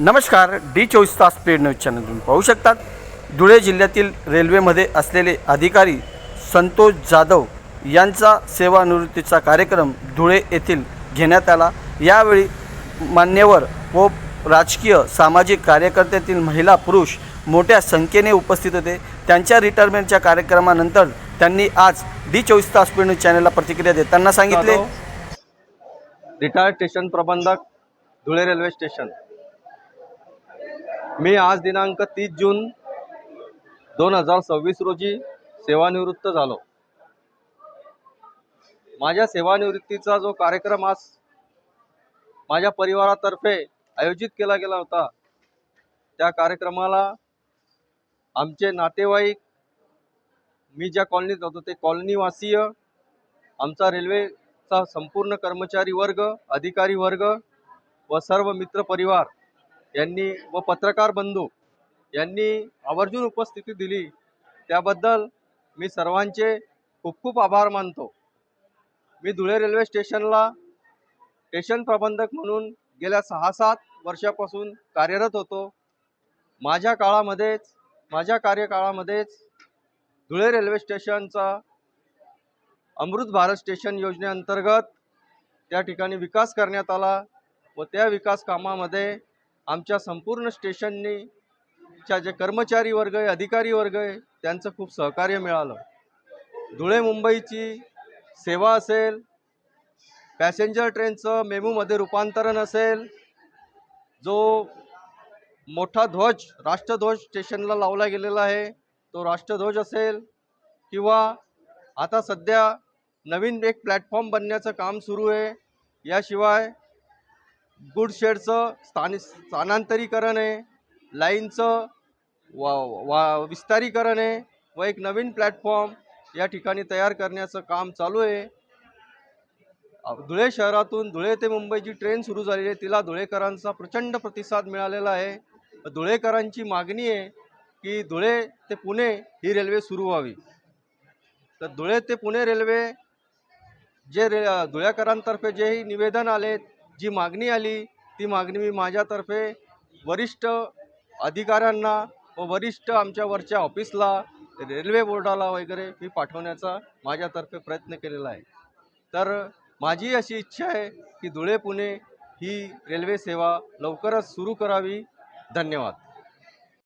नमस्कार, डी24 तास paid news channel तुम्ही पाहू शकतात। धुळे जिल्ह्यातील रेल्वेमध्ये असलेले अधिकारी संतोष जाधव यांचा सेवानिवृत्तीचा कार्यक्रम धुळे येथील घेण्यात आला। यावेळी मान्यवर व राजकीय सामाजिक कार्यकर्त्यातील महिला पुरुष मोठ्या संख्येने उपस्थित होते। त्यांच्या रिटायरमेंटच्या कार्यक्रमानंतर त्यांनी आज डी24 तास पेड न्यूज चॅनलला प्रतिक्रिया देताना सांगितले, रिटायर्ड स्टेशन प्रबंधक धुळे रेल्वे स्टेशन। मी आज दिनांक 30 जून 2026 रोजी सेवानिवृत्त झालो। माझ्या सेवानिवृत्तीचा जो कार्यक्रम आज माझ्या परिवारातर्फे आयोजित केला गेला होता, त्या कार्यक्रमाला आमचे नातेवाईक, मी ज्या कॉलनीत होतो ते कॉलनीवासीय, आमचा रेल्वेचा संपूर्ण कर्मचारी वर्ग, अधिकारी वर्ग व सर्व मित्र परिवार यांनी व पत्रकार बंधू यांनी आवर्जून उपस्थिती दिली। त्याबद्दल मी सर्वांचे खूप खूप आभार मानतो। मी धुळे रेल्वे स्टेशनला स्टेशन प्रबंधक म्हणून गेल्या 6-7 वर्षापासून कार्यरत होतो। माझ्या कार्यकाळामध्येच धुळे रेल्वे स्टेशनचा अमृत भारत स्टेशन योजनेअंतर्गत त्या ठिकाणी विकास करण्यात आला व त्या विकास कामामध्ये आमच्या संपूर्ण स्टेशननी जे कर्मचारी वर्ग आहे, अधिकारी वर्ग आहे, त्यांचं खूप सहकार्य मिळालं। धुळे मुंबईची सेवा असेल, पॅसेंजर ट्रेनचं मेमूमध्ये रूपांतरण असेल, जो मोठा ध्वज राष्ट्रध्वज स्टेशनला लावला गेलेला आहे तो राष्ट्रध्वज असेल, किंवा आता सध्या नवीन एक प्लॅटफॉर्म बनण्याचं काम सुरू आहे, याशिवाय गुड शेडचं स्थानांतरीकरण आहे, लाईनचं विस्तारीकरण आहे व एक नवीन प्लॅटफॉर्म या ठिकाणी तयार करण्याचं काम चालू आहे। धुळे शहरातून धुळे ते मुंबई जी ट्रेन सुरू झालेली आहे, तिला धुळेकरांचा प्रचंड प्रतिसाद मिळालेला आहे। धुळेकरांची मागणी आहे की धुळे ते पुणे ही रेल्वे सुरू व्हावी। तर धुळे ते पुणे रेल्वे धुळेकरांतर्फे जेही निवेदन आले, जी मागणी आली, ती मागणी मी माझ्यातर्फे वरिष्ठ अधिकाऱ्यांना व वरिष्ठ आमच्या वरच्या ऑफिसला, रेल्वे बोर्डाला वगैरे मी पाठवण्याचा माझ्यातर्फे प्रयत्न केलेला आहे। तर माझी अशी इच्छा आहे की धुळे पुणे ही रेल्वे सेवा लवकरच सुरू करावी। धन्यवाद।